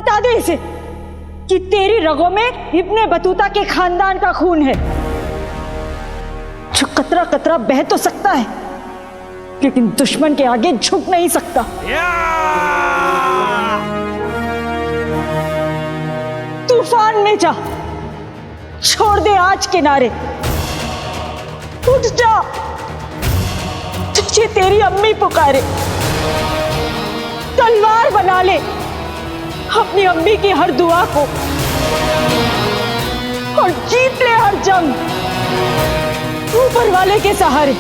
बता दे इसे कि तेरी रगों में इब्ने बतूता के खानदान का खून है, जो कतरा कतरा बह तो सकता है लेकिन दुश्मन के आगे झुक नहीं सकता। तूफान में जा, छोड़ दे आज किनारे, उठ जा, तुझे तेरी अम्मी पुकारे। तलवार बना ले अपनी अम्मी की हर दुआ को और जीत ले हर जंग ऊपर वाले के सहारे।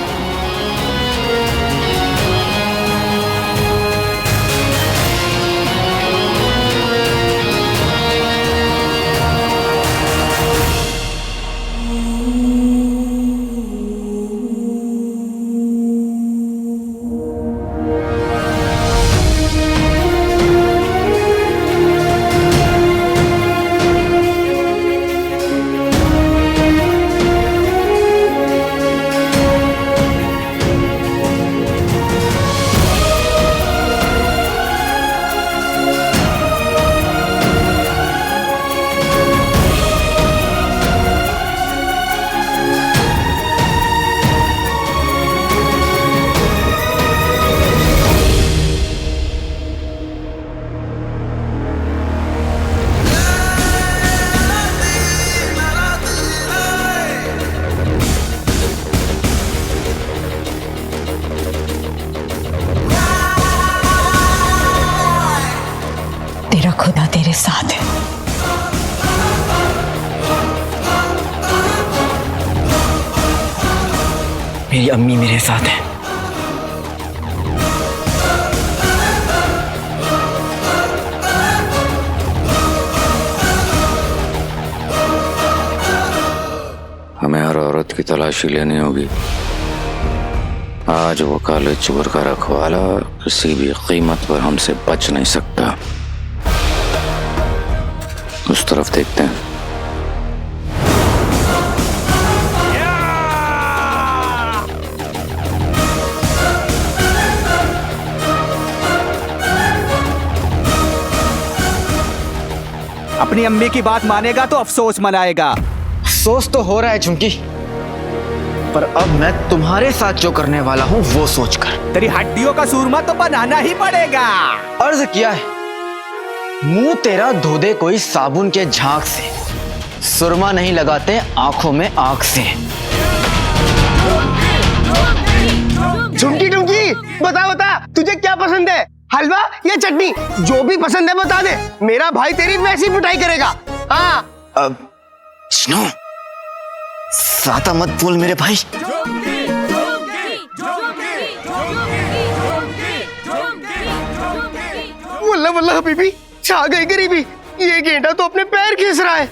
तेरा खुदा तेरे साथ है। मेरी अम्मी मेरे साथ है। हमें हर औरत की तलाशी लेनी होगी। आज वो काले चोर का रखवाला किसी भी कीमत पर हमसे बच नहीं सकता। उस तरफ देखते हैं। अपनी अम्मी की बात मानेगा तो अफसोस मनाएगा। अफसोस तो हो रहा है झुमकी, पर अब मैं तुम्हारे साथ जो करने वाला हूँ वो सोचकर। तेरी हड्डियों का सूरमा तो बनाना ही पड़ेगा। अर्ज किया है, मुंह तेरा धो दे कोई साबुन के झाग से, सुरमा नहीं लगाते आंखों में आंख से। झुमकी झुमकी बता बता, तुझे क्या पसंद है, हलवा या चटनी? जो भी पसंद है बता दे, मेरा भाई तेरी वैसी पिटाई करेगा। हाँ अब चिनो, ज्यादा मत बोल मेरे भाई। वल्ला वल्ला हबीबी, छा गई गरीबी। ये गेंडा तो अपने पैर खींच रहा है।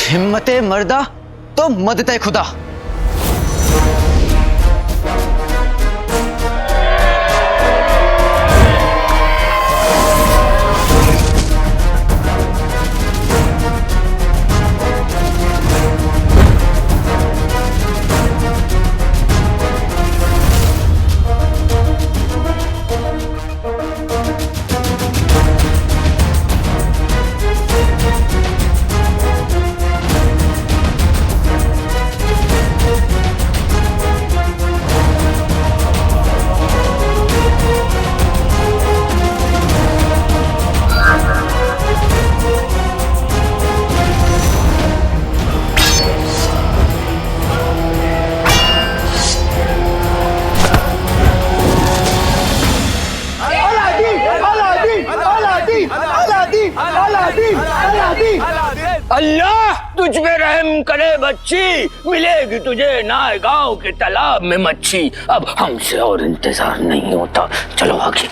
हिम्मते मर्दा तो मदते खुदा। अल्लाह तुझ पे रहम करे बच्ची, मिलेगी तुझे नाए गांव के तालाब में मच्छी। अब हमसे और इंतजार नहीं होता, चलो आगे।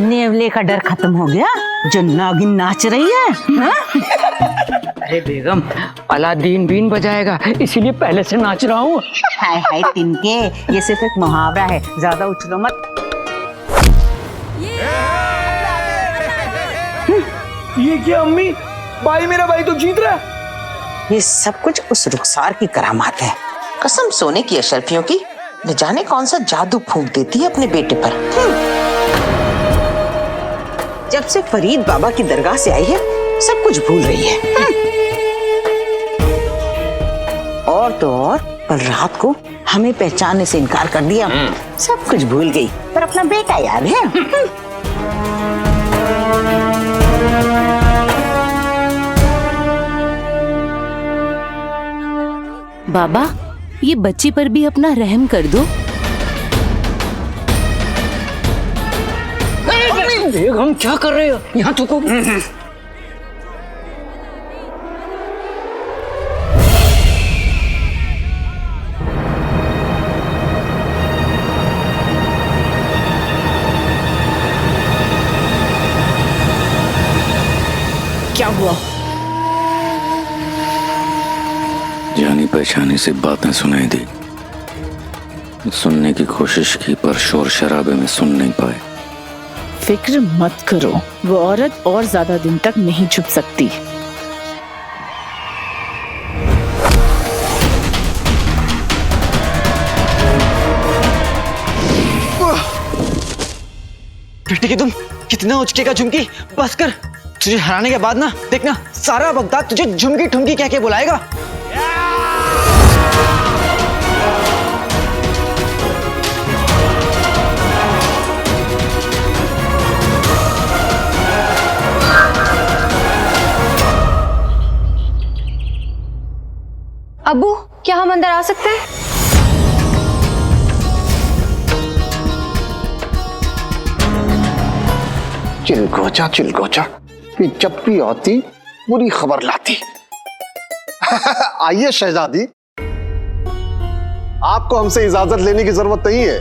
नेवले का डर खत्म हो गया जो नागिन नाच रही है, हाँ? अरे बेगम, अलादीन बीन बजाएगा, इसीलिए पहले से नाच रहा हूँ। हाय हाय तिनके, ये सिर्फ एक मुहावरा है, ज्यादा उछलो मत। ये क्या अम्मी, भाई मेरा भाई तो जीत रहा है। ये सब कुछ उस रुखसार की करामात है। कसम सोने की अशरफियों की, न जाने कौन सा जादू फूंक देती है अपने बेटे पर। जब से फरीद बाबा की दरगाह से आई है सब कुछ भूल रही है। और तो और कल रात को हमें पहचानने से इनकार कर दिया। सब कुछ भूल गई पर अपना बेटा याद है। बाबा, ये बच्ची पर भी अपना रहम कर दो। बेगम क्या कर रहे हो? यहाँ तो क्या हुआ? जानी पहचानी से बातें सुनाई दी, सुनने की कोशिश की पर शोर शराबे में सुन नहीं पाए। फिक्र मत करो, वो औरत और ज्यादा दिन तक नहीं छुप सकती। बेटे की तुम कितना उचकेगा झुमकी, बस कर। तुझे हराने के बाद ना देखना सारा बगदाद तुझे झुमकी ठुमकी कह के बुलाएगा। अब्बू, क्या हम अंदर आ सकते हैं? चिलगोचा कि जब भी आती बुरी खबर लाती। आइए शहजादी, आपको हमसे इजाजत लेने की जरूरत नहीं है।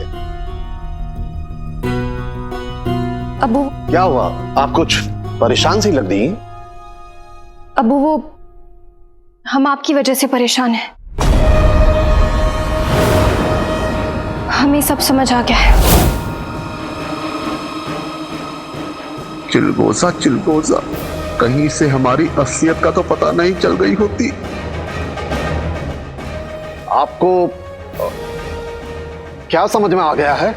अब्बू, क्या हुआ, आप कुछ परेशान सी लग रही हैं? अब्बू, वो हम आपकी वजह से परेशान हैं। हमें सब समझ आ गया है। चिलगोजा, कहीं से हमारी असलियत का तो पता नहीं चल गई होती। आपको क्या समझ में आ गया है?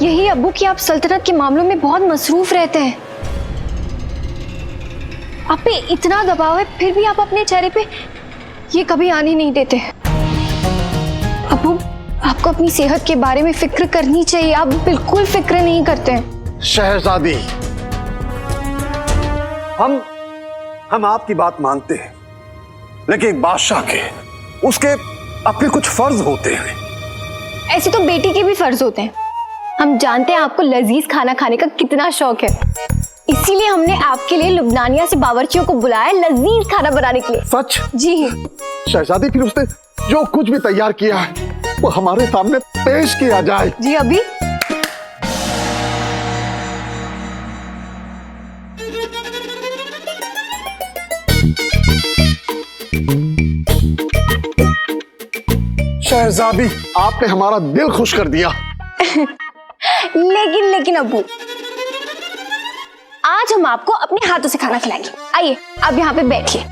यही अब्बू कि आप सल्तनत के मामलों में बहुत मसरूफ रहते हैं। आप पे इतना दबाव है फिर भी आप अपने चेहरे पे ये कभी आने नहीं देते। अब्बू, आपको अपनी सेहत के बारे में फिक्र करनी चाहिए, आप बिल्कुल फिक्र नहीं करते हैं। शहजादी, हम आपकी बात मानते हैं, लेकिन बादशाह के उसके अपने कुछ फर्ज होते हैं। ऐसे तो बेटी के भी फर्ज होते हैं। हम जानते हैं आपको लजीज खाना खाने का कितना शौक है, इसीलिए हमने आपके लिए लुबनानिया से बावर्चियों को बुलाया लजीज खाना बनाने के लिए। सच? जी। शहजादी, फिर उसने जो कुछ भी तैयार किया है वो हमारे सामने पेश किया जाए। जी अभी। शहजादी, आपने हमारा दिल खुश कर दिया। लेकिन अब्बू, आज हम आपको अपने हाथों से खाना खिलाएंगे। आइए, आप यहाँ पे बैठिए।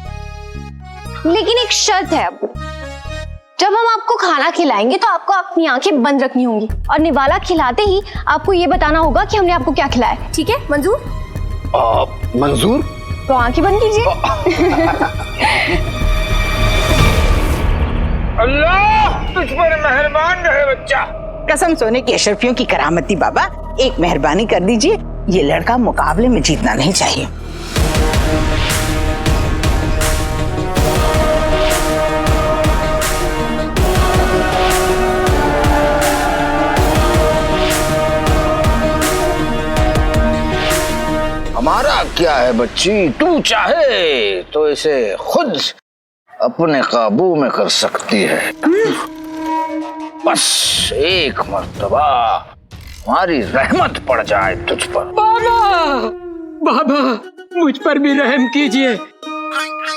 लेकिन एक शर्त है अब्बू, जब हम आपको खाना खिलाएंगे तो आपको अपनी आंखें बंद रखनी होंगी और निवाला खिलाते ही आपको ये बताना होगा कि हमने आपको क्या खिलाया। ठीक है, मंजूर? मंजूर। तो आंखें बंद कीजिए। अल्लाह तुझ पर मेहरबान रहे बच्चा। कसम सोने की अशरफियों की करामती बाबा, एक मेहरबानी कर दीजिए, ये लड़का मुकाबले में जीतना नहीं चाहिए। हमारा क्या है बच्ची, तू चाहे तो इसे खुद अपने काबू में कर सकती है। बस एक मर्तबा तुम्हारी रहमत पड़ जाए तुझ पर। बाबा, बाबा मुझ पर भी रहम कीजिए।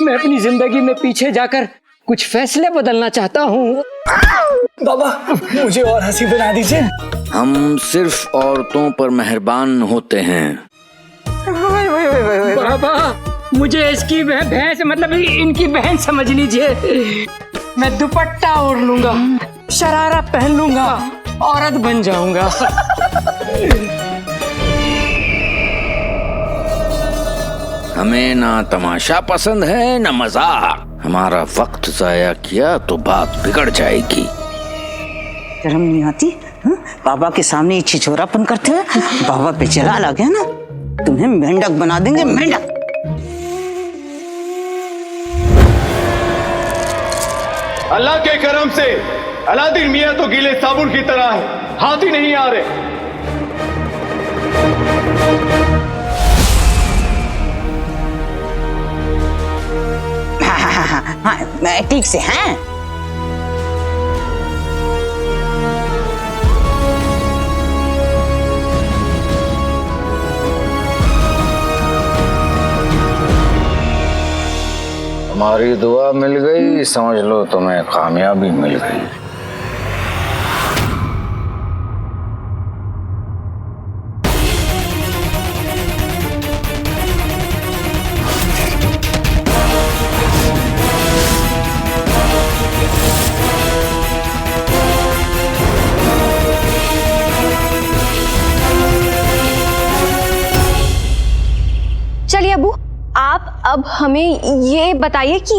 मैं अपनी जिंदगी में पीछे जाकर कुछ फैसले बदलना चाहता हूँ। बाबा मुझे और हंसी बना दीजिए। हम सिर्फ औरतों पर मेहरबान होते हैं। बाबा मुझे इसकी भैंस मतलब इनकी बहन समझ लीजिए। मैं दुपट्टा ओढ़ लूंगा, शरारा पहन लूंगा, औरत बन जाऊंगा। हमें ना तमाशा पसंद है ना मजाक। हमारा वक्त जाया किया तो बात बिगड़ जाएगी। शर्म नहीं आती? हाँ? बाबा के सामने ये छिछोरापन करते हैं। बाबा पे चला लग गया ना, तुम्हें मेंढक बना देंगे, मेंढक। अल्लाह के करम से अलादीन मियां तो गीले साबुन की तरह है, हाथ ही नहीं आ रहे। हाँ, ठीक से हैं। हमारी दुआ मिल गई, समझ लो तुम्हें कामयाबी मिल गई। चलिए अबू, आप अब हमें ये बताइए कि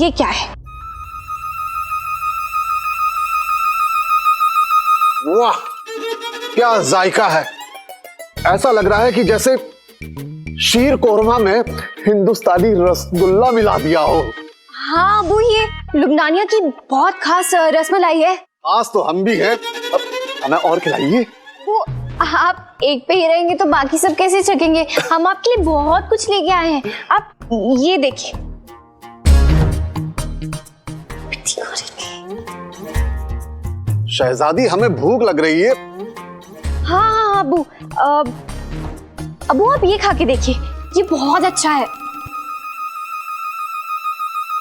ये क्या है। वाह क्या जायका है। ऐसा लग रहा है कि जैसे शीर कोरमा में हिंदुस्तानी रसगुल्ला मिला दिया हो। हाँ अबू, ये लुबनानिया की बहुत खास रसमलाई है। आज तो हम भी हैं, अब हमें और खिलाइए। वो आप एक पे ही रहेंगे तो बाकी सब कैसे चखेंगे? हम आपके लिए बहुत कुछ लेके आए हैं, आप ये देखिए। शहजादी हमें भूख लग रही है। हाँ हाँ अबू, अबू आप ये खा के देखिए, ये बहुत अच्छा है।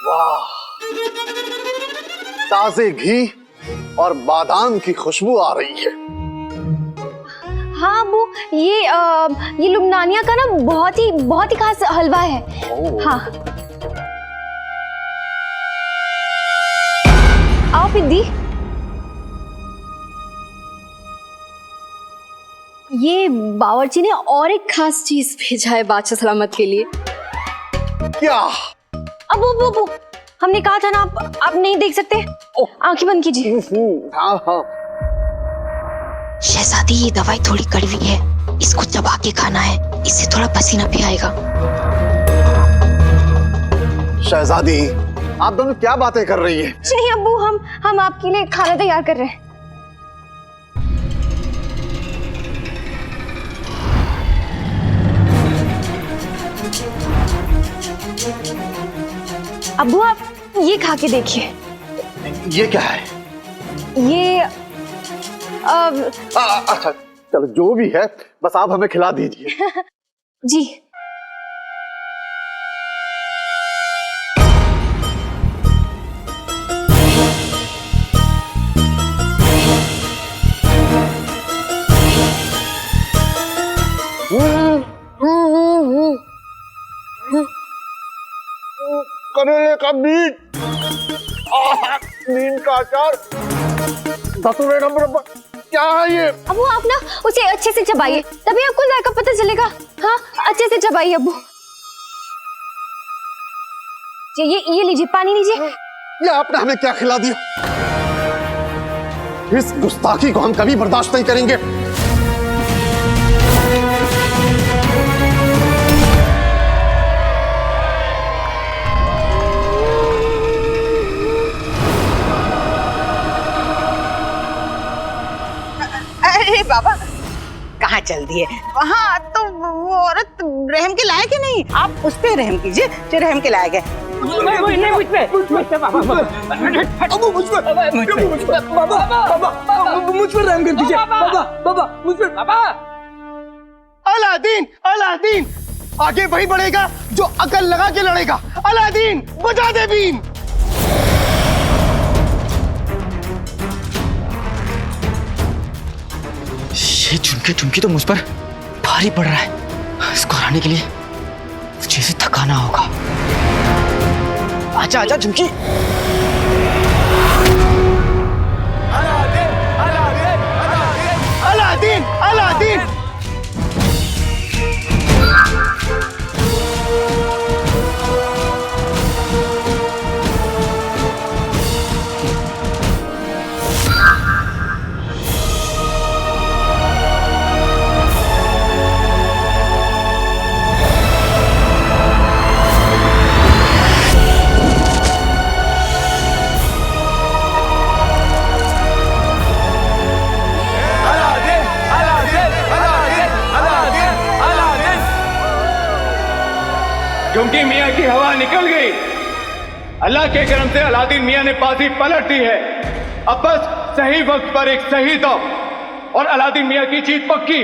वाह, ताजे घी और बादाम की खुशबू आ रही है। हाँ अबू, ये लुबनानिया का ना बहुत ही खास हलवा है। हाँ आओ पिद्दी, ये बावर्ची ने और एक खास चीज भेजा है बादशाह सलामत के लिए। क्या? अबू, हमने कहा था ना, आप नहीं देख सकते, आंखें बंद कीजिए। हाँ हाँ। शहजादी ये दवाई थोड़ी कड़वी है, इसको चबा के खाना है, इससे थोड़ा पसीना भी आएगा। शहजादी आप दोनों क्या बातें कर रही हैं? नहीं अब्बू, हम आपके लिए खाना तैयार कर रहे हैं। अब्बू आप ये खा के देखिए। ये क्या है? ये अच्छा चलो जो भी है, बस आप हमें खिला दीजिए। जी। करेले का बीज, नीम का अचार, धतूरे का मुरब्बा, क्या है ये? अब्बू आप ना उसे अच्छे से चबाइए, तभी आपको जायका पता चलेगा। हाँ अच्छे से चबाइए अब्बू। ये लीजिए, पानी लीजिए। ये आपने हमें क्या खिला दिया? इस गुस्ताखी को हम कभी बर्दाश्त नहीं करेंगे। अरे बाबा कहाँ चल दिए? वहाँ तो वो औरत रहम के लायक ही नहीं, आप उस पे रहम कीजिए जो रहम के लायक है। नहीं मुझ पे बाबा अबू मुझ पे बाबा मुझ पर रहम कर दीजिए बाबा मुझ पर बाबा। अलादीन अलादीन आगे वही बढ़ेगा जो अकल लगा के लड़ेगा। अलादीन बजा दे बीम। ये झुमके झुमकी तो मुझ पर भारी पड़ रहा है। इसको हराने के लिए मुझे इसे थकाना होगा। आजा आजा झुमकी। अलादीन अलादीन झुमकी मियाँ की हवा निकल गई। अल्लाह के करम से अलादीन मियाँ ने बाजी पलट दी है। अब बस सही वक्त पर एक सही दम और अलादीन मियाँ की जीत पक्की।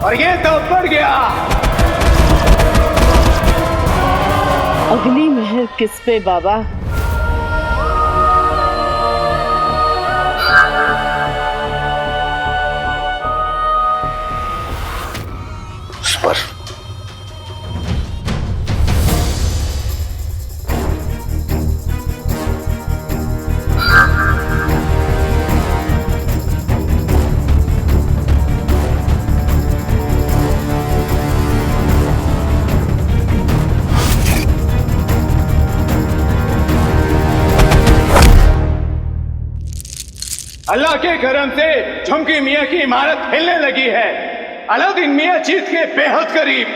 और ये दम बढ़ गया। अगली मेहर किस पे बाबा? उस पर। अल्लाह के करम से झुमकी मियाँ की इमारत हिलने लगी है। अलादीन मियाँ जीत के बेहद करीब।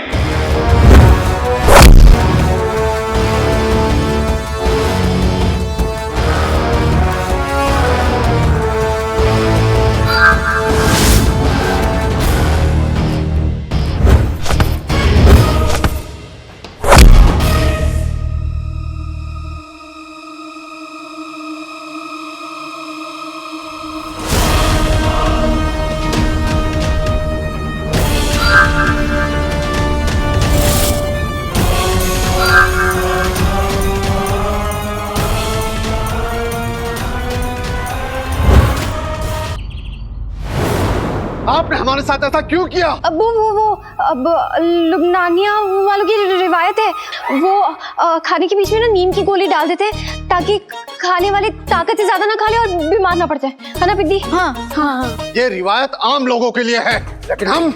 आपने हमारे साथ ऐसा क्यों किया? अब वो अब लुबनानिया वालों की रिवायत है। वो खाने के बीच में ना नीम की गोली डाल देते हैं ताकि खाने वाले ताकत से ज्यादा ना खा ले और बीमार ना पड़ जाए, है ना पिद्दी? हाँ हाँ हाँ। ये रिवायत आम लोगों के लिए है, लेकिन हम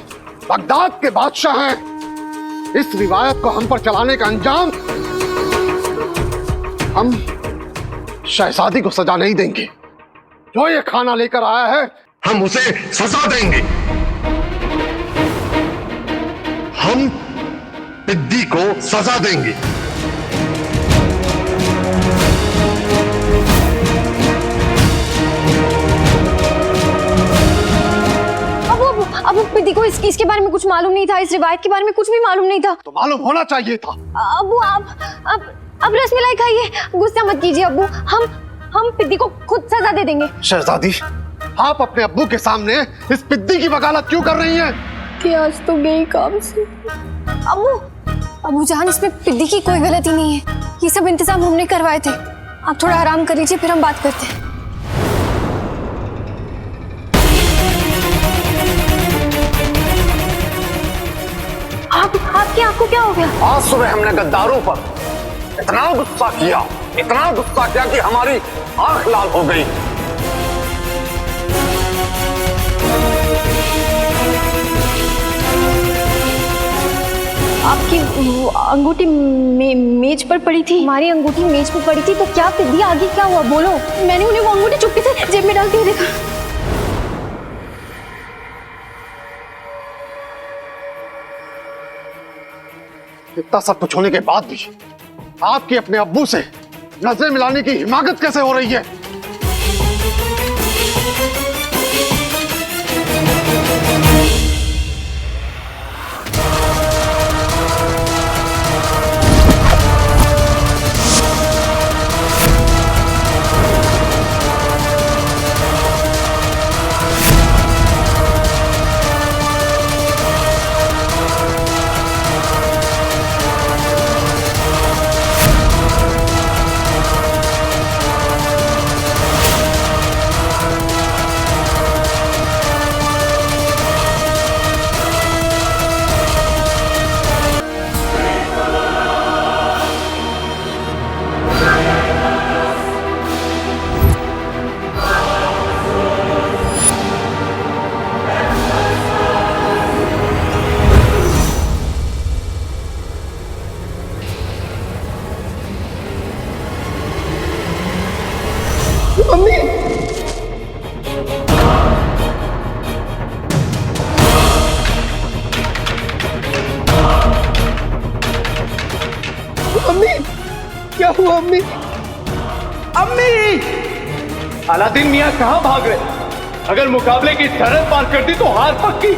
बगदाद के बादशाह हैं। इस रिवायत को हम पर चलाने का अंजाम हम शहजादी को सजा नहीं देंगे। जो ये खाना लेकर आया है हम उसे सजा देंगे। हम पिद्दी को सजा देंगे। अब पिद्दी को इसके बारे में कुछ मालूम नहीं था, इस रिवायत के बारे में कुछ भी मालूम नहीं था। तो मालूम होना चाहिए था। अबू अब रसमलाई खाइए, गुस्सा मत कीजिए अब्बू। हम पिद्दी को खुद सजा दे देंगे। शहजादी, आप अपने अब्बू के सामने इस पिद्दी की वकालत क्यों कर रही हैं? कि आज तो गई काम से। अबू जान, इसमें पिद्दी की कोई गलती नहीं है। ये सब इंतजाम हमने करवाए थे। आप थोड़ा आराम कर लीजिए, फिर हम बात करते हैं। आपको क्या हो गया? आज सुबह हमने गद्दारों पर इतना गुस्सा किया कि हमारी आंख लाल हो गई। आपकी अंगूठी मेज पर पड़ी थी। हमारी अंगूठी मेज पर पड़ी थी तो क्या पिद्दी, आगे क्या हुआ बोलो? मैंने उन्हें वो अंगूठी चुपके से जेब में डालती हुई देखा। इतना सब कुछ होने के बाद भी आपकी अपने अब्बू से नजरें मिलाने की हिमाकत कैसे हो रही है? अम्मी क्या हुआ अम्मी? अम्मी! अलादीन मियां कहां भाग रहे? अगर मुकाबले की सरहद पार कर दी तो हार पक्की।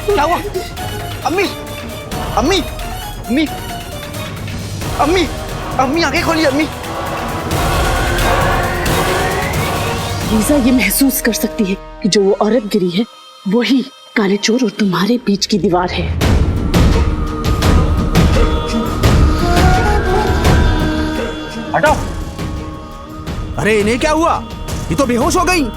क्या हुआ? अम्मी अम्मी अम्मी अम्मी अम्मी आंखें खोली अम्मी। लीजा ये महसूस कर सकती है कि जो वो औरत गिरी है वही काले चोर और तुम्हारे बीच की दीवार है। हटो। अरे इन्हें क्या हुआ? ये तो बेहोश हो गई।